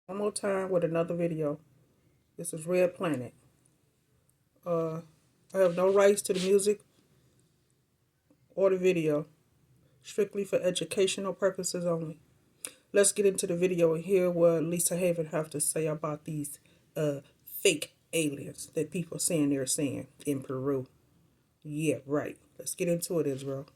One more time with another video. This is Red Planet. Uh, I have no rights to the music or the video, strictly for educational purposes only. Let's get into the video and hear what Lisa Haven have to say about these fake aliens that people saying they're seeing in Peru. Yeah, right. Let's get into it, Israel.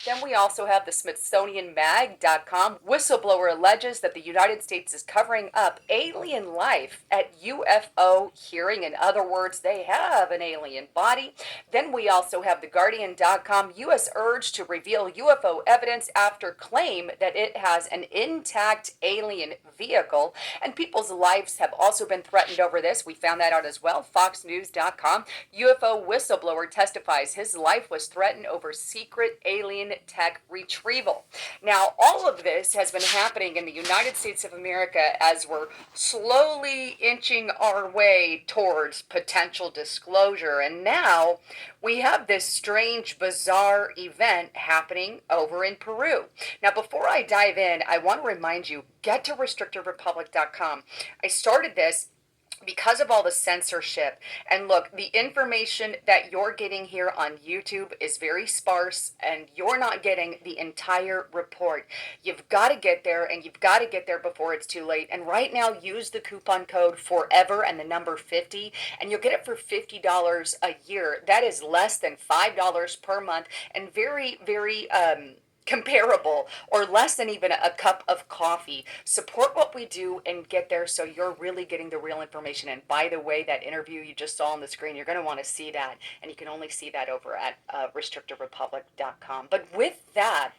Then we also have the SmithsonianMag.com. Whistleblower alleges that the United States is covering up alien life at UFO hearing. In other words, they have an alien body. Then we also have TheGuardian.com. U.S. urged to reveal UFO evidence after claim that it has an intact alien vehicle. And people's lives have also been threatened over this. We found that out as well. FoxNews.com. UFO whistleblower testifies his life was threatened over secret alien tech retrieval. Now, all of this has been happening in the United States of America as we're slowly inching our way towards potential disclosure. And now we have this strange, bizarre event happening over in Peru. Now, before I dive in, I want to remind you, get to restrictedrepublic.com. I started this because of all the censorship. And look, the information that you're getting here on YouTube is very sparse, and you're not getting the entire report. You've got to get there, and you've got to get there before it's too late. And right now, use the coupon code FOREVER and the number 50, and you'll get it for $50 a year. That is less than $5 per month, and very, very comparable or less than even a cup of coffee. Support what we do and get there so you're really getting the real information. And by the way, that interview you just saw on the screen, you're going to want to see that, and you can only see that over at restrictedrepublic.com. But with that,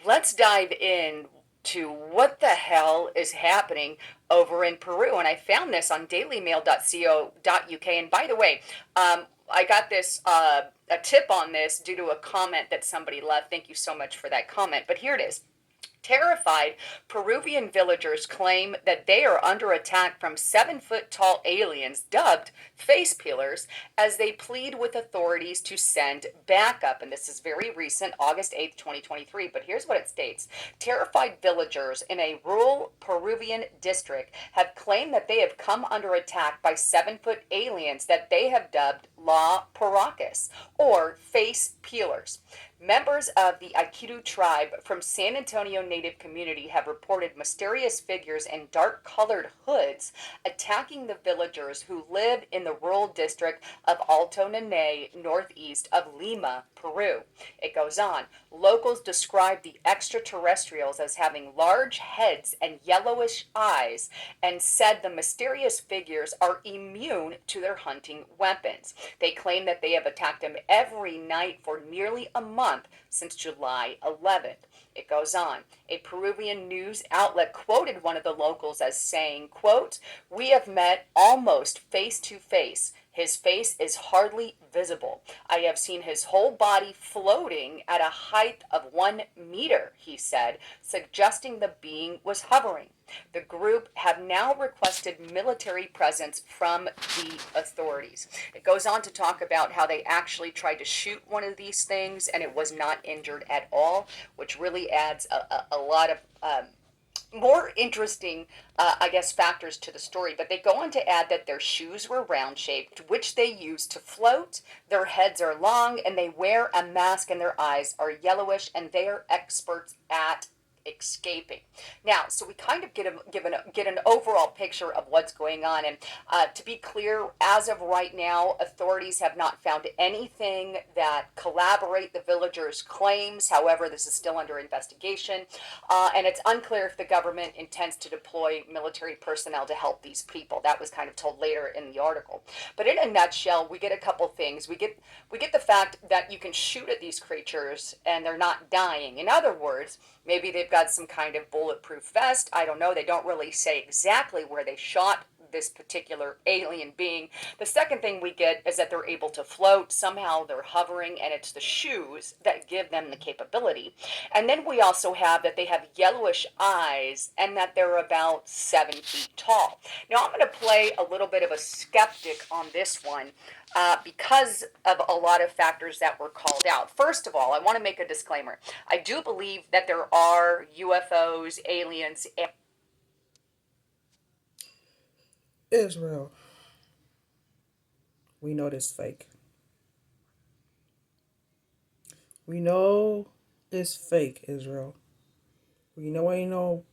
let's dive in to what the hell is happening over in Peru. And I found this on dailymail.co.uk. And by the way, I got this a tip on this due to a comment that somebody left. Thank you so much for that comment. But here it is. Terrified, Peruvian villagers claim that they are under attack from 7-foot tall aliens dubbed face peelers as they plead with authorities to send backup. And this is very recent, August 8th, 2023. But here's what it states. Terrified villagers in a rural Peruvian district have claimed that they have come under attack by 7-foot aliens that they have dubbed La Paracas, or face peelers. Members of the Aikido tribe from San Antonio Native community have reported mysterious figures in dark-colored hoods attacking the villagers who live in the rural district of Alto Nene, northeast of Lima, Peru. It goes on. Locals describe the extraterrestrials as having large heads and yellowish eyes and said the mysterious figures are immune to their hunting weapons. They claim that they have attacked them every night for nearly a month since July 11th. It goes on. A Peruvian news outlet quoted one of the locals as saying, quote, "We have met almost face to face. His face is hardly visible. I have seen his whole body floating at a height of 1 meter," he said, suggesting the being was hovering. The group have now requested military presence from the authorities. It goes on to talk about how they actually tried to shoot one of these things and it was not injured at all, which really adds a lot of more interesting, I guess, factors to the story. But they go on to add that their shoes were round shaped, which they use to float. Their heads are long, and they wear a mask, and their eyes are yellowish, and they are experts at escaping. Now, so we kind of get an overall picture of what's going on. And to be clear, as of right now, authorities have not found anything that corroborate the villagers' claims. However, this is still under investigation, and it's unclear if the government intends to deploy military personnel to help these people. That was kind of told later in the article. But in a nutshell, we get a couple things. We get the fact that you can shoot at these creatures and they're not dying. In other words, maybe they've got some kind of bulletproof vest. I don't know. They don't really say exactly where they shot this particular alien being. The second thing we get is that they're able to float. Somehow they're hovering, and it's the shoes that give them the capability. And then we also have that they have yellowish eyes and that they're about 7 feet tall. Now, I'm going to play a little bit of a skeptic on this one. Because of a lot of factors that were called out. First of all, I want to make a disclaimer. I do believe that there are UFOs, aliens, Israel, we know this fake. We know it's fake, Israel. We know ain't no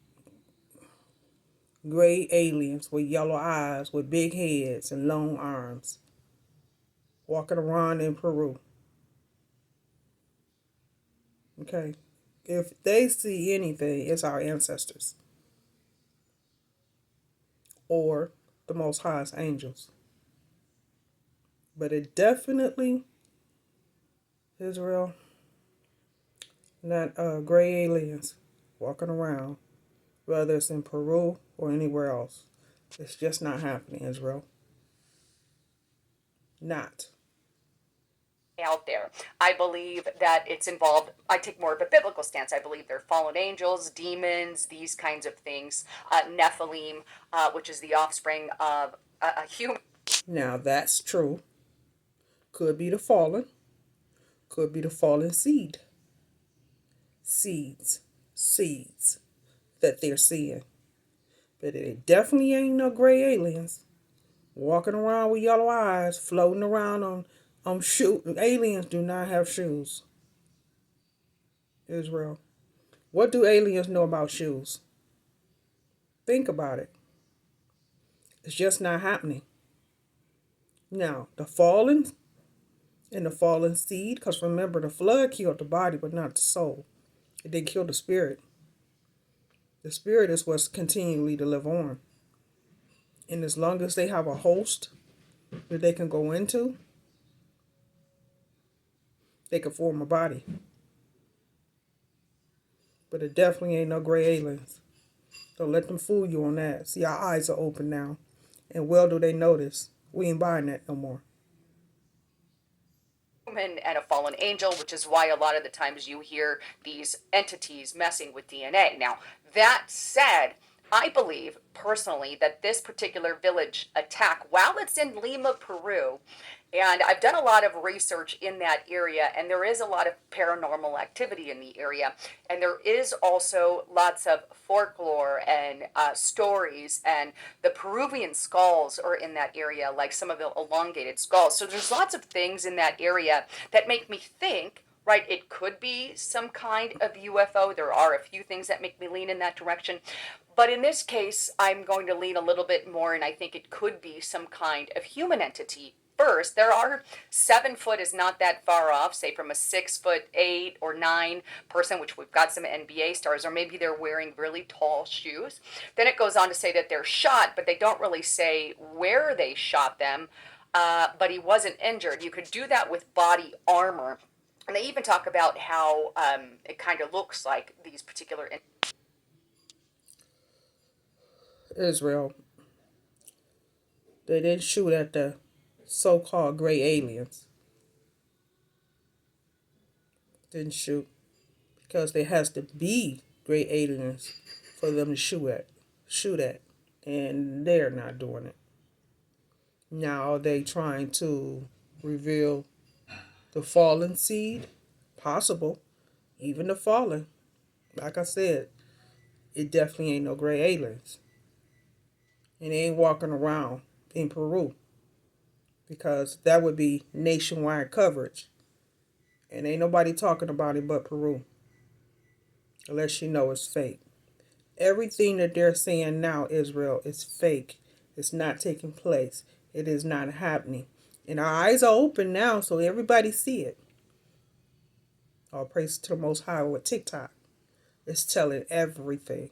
gray aliens with yellow eyes, with big heads and long arms, walking around in Peru. Okay? If they see anything, it's our ancestors or the Most High's angels. But it definitely, Israel, not gray aliens walking around, whether it's in Peru or anywhere else. It's just not happening, Israel. Not. Out there. I believe that it's involved. I take more of a biblical stance. I believe they're fallen angels, demons, these kinds of things. Nephilim, which is the offspring of a human. Now that's true. Could be the fallen. Could be the fallen seed. Seeds that they're seeing. But it definitely ain't no gray aliens walking around with yellow eyes, floating around on shoes. Aliens do not have shoes. Israel. What do aliens know about shoes? Think about it. It's just not happening. Now, the fallen and the fallen seed, because remember, the flood killed the body, but not the soul. It didn't kill the spirit. The spirit is what's continually to live on. And as long as they have a host that they can go into, they can form a body. But it definitely ain't no gray aliens. Don't let them fool you on that. See, our eyes are open now. And well do they notice. We ain't buying that no more. And a fallen angel, which is why a lot of the times you hear these entities messing with DNA. Now, that said, I believe personally that this particular village attack, while it's in Lima, Peru, and I've done a lot of research in that area, and there is a lot of paranormal activity in the area, and there is also lots of folklore and stories, and the Peruvian skulls are in that area, like some of the elongated skulls. So there's lots of things in that area that make me think, right, it could be some kind of UFO. There are a few things that make me lean in that direction. But in this case, I'm going to lean a little bit more, and I think it could be some kind of human entity. First, there are 7 foot is not that far off, say from a 6'8" or 9 person, which we've got some NBA stars, or maybe they're wearing really tall shoes. Then it goes on to say that they're shot, but they don't really say where they shot them. But he wasn't injured. You could do that with body armor. And they even talk about how it kind of looks like these particular. Israel, they didn't shoot at the so-called gray aliens. Didn't shoot because there has to be gray aliens for them to shoot at, and they're not doing it. Now are they trying to reveal the fallen seed? Possible. Even the fallen. Like I said, it definitely ain't no gray aliens. And they ain't walking around in Peru, because that would be nationwide coverage. And ain't nobody talking about it but Peru. Unless you know it's fake. Everything that they're saying now, Israel, is fake. It's not taking place. It is not happening. And our eyes are open now, so everybody see it. All praise to the Most High with TikTok. It's telling everything.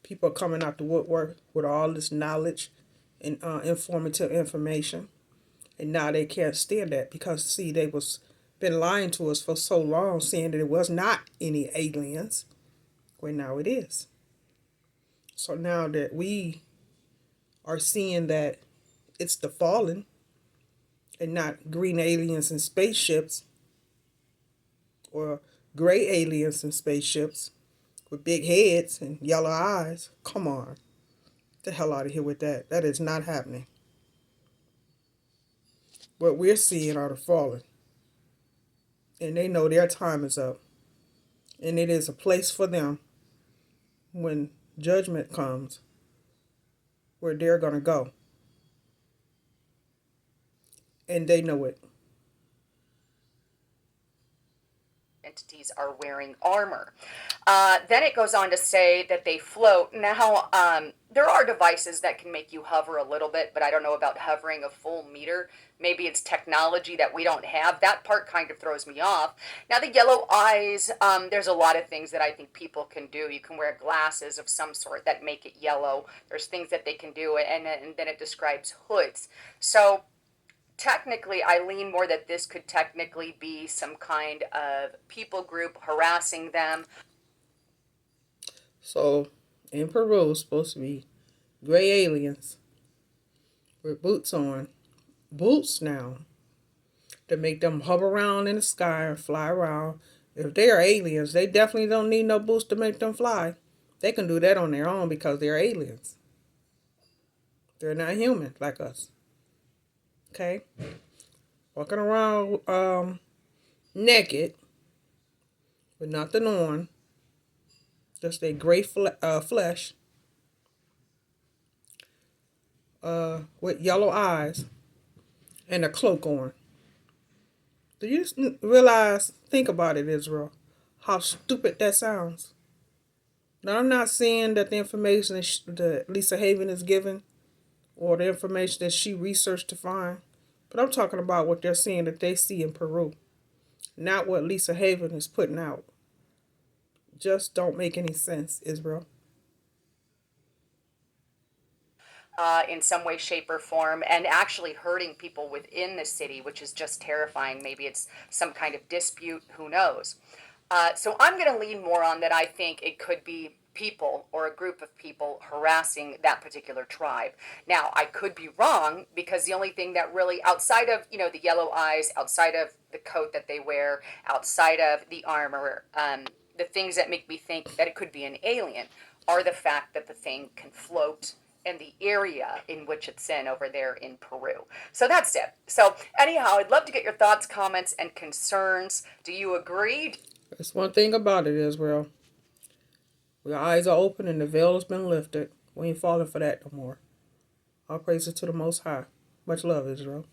People are coming out the woodwork with all this knowledge and informative information. And now they can't stand that because, see, they was been lying to us for so long, saying that it was not any aliens. Well, now it is. So now that we are seeing that it's the fallen and not green aliens and spaceships or gray aliens and spaceships with big heads and yellow eyes, come on. Get the hell out of here with that. That is not happening. What we're seeing are the fallen. And they know their time is up. And it is a place for them when judgment comes where they're going to go. and they know it. Entities are wearing armor. Then it goes on to say that they float. Now, there are devices that can make you hover a little bit, but I don't know about hovering a full meter. Maybe it's technology that we don't have. That part kind of throws me off. Now, the yellow eyes, there's a lot of things that I think people can do. You can wear glasses of some sort that make it yellow. There's things that they can do, and then it describes hoods. So, technically, I lean more that this could technically be some kind of people group harassing them. So in Peru, it's supposed to be gray aliens with boots on. Boots now to make them hover around in the sky and fly around. If they are aliens, they definitely don't need no boots to make them fly. They can do that on their own because they're aliens. They're not human like us. Okay? Walking around naked with nothing on, just a gray flesh with yellow eyes and a cloak on. Do you realize, think about it, Israel, how stupid that sounds? Now, I'm not saying that the information that Lisa Haven is given or the information that she researched to find, but I'm talking about what they're seeing that they see in Peru, not what Lisa Haven is putting out. Just don't make any sense, Israel. In some way, shape, or form, and actually hurting people within the city, which is just terrifying. Maybe it's some kind of dispute, who knows? So I'm going to lean more on that. I think it could be people or a group of people harassing that particular tribe. Now, I could be wrong because the only thing that really, outside of, the yellow eyes, outside of the coat that they wear, outside of the armor, the things that make me think that it could be an alien are the fact that the thing can float and the area in which it's in over there in Peru. So that's it. So anyhow, I'd love to get your thoughts, comments, and concerns. Do you agree? That's one thing about it, Israel. Your eyes are open and the veil has been lifted. We ain't falling for that no more. All praises to the Most High. Much love, Israel.